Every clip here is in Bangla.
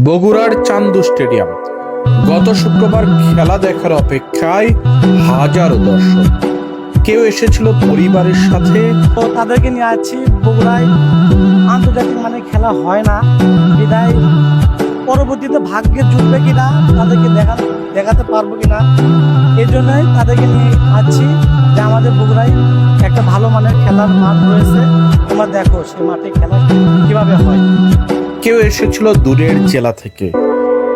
বগুড়ার চান্দু স্টেডিয়াম গত শুক্রবার খেলা দেখার অপেক্ষায় হাজারো দর্শক। কেউ এসেছিল পরিবারের সাথে, তো তাদেরকে নিয়ে আসছি বগুড়ায়। আন্তর্জাতিক মানে খেলা হয় না বিদায় পরবর্তীতে ভাগ্যে জুটবে কিনা, তাদেরকে দেখাতে পারবো কিনা, এই জন্যই তাদেরকে নিয়ে আসছি যে আমাদের বগুড়ায় একটা ভালো মানের খেলার মাঠ রয়েছে, তোমরা দেখো সেই মাঠে খেলা কিভাবে হয়। কেউ এসেছিল দূরের জেলা থেকে।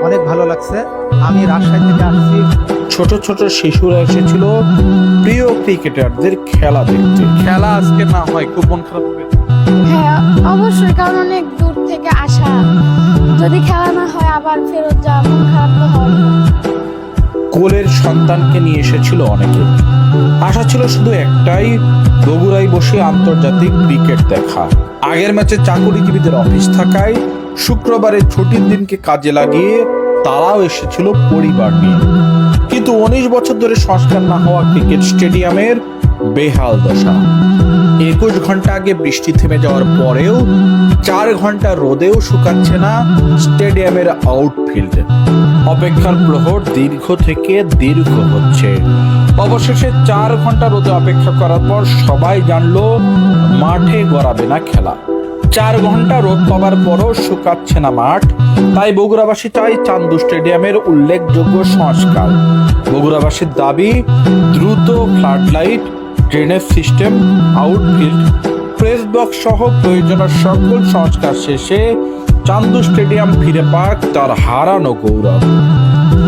অনেক ভালো লাগছে। আমি রাজশাহী থেকে আসছি। ছোট ছোট শিশুরা এসেছিল প্রিয় ক্রিকেটারদের খেলা দেখতে। খেলা আজকে না হয় খুব মন খারাপ হবে। হ্যাঁ অবশ্যই, কারণ অনেক দূর থেকে আসা, যদি খেলা না হয় আবার ফেরত যাওয়া, মন খারাপ তো হয়। কোলের সন্তানকে নিয়ে এসেছিল অনেকে। আশা ছিল শুধু একটাই, বগুড়ায় বসে আন্তর্জাতিক ক্রিকেট দেখা। আগের ম্যাচে চাকুরিজীবীদের অফিস থাকায় শুক্রবারের ছুটির দিনকে কাজে লাগিয়ে তারাও এসেছিল পরিবার নিয়ে। কিন্তু 19 বছর ধরে সংস্কার না হওয়া ক্রিকেট স্টেডিয়ামের বেহাল দশা। 21 ঘন্টা আগে বৃষ্টি থেমে যাওয়ার পরেও 4 ঘন্টা রোদেও শুকাচ্ছে না স্টেডিয়ামের আউটফিল্ড। অপেক্ষার প্রহর দীর্ঘ থেকে দীর্ঘ হচ্ছে। অবশেষে 4 ঘন্টা রোদে অপেক্ষা করার পর সবাই জানলো মাঠে গড়াবে না খেলা। 4 ঘন্টা রোদ পাবার পরও শুকাচ্ছে না মাঠ। তাই বগুড়াবাসী চাই চান্দু স্টেডিয়ামের উল্লেখযোগ্য সংস্কার। বগুড়াবাসীর দাবি দ্রুত floodlight, drainage system, outfield, press box সহ প্রয়োজনীয় সকল সংস্কার শেষে চান্দু স্টেডিয়াম ফিরে পাক তার হারানো গৌরব।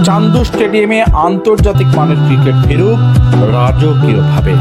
চান্দু স্টেডিয়ামে আন্তর্জাতিক মানের ক্রিকেট ফিরুক রাজকীয়ভাবে।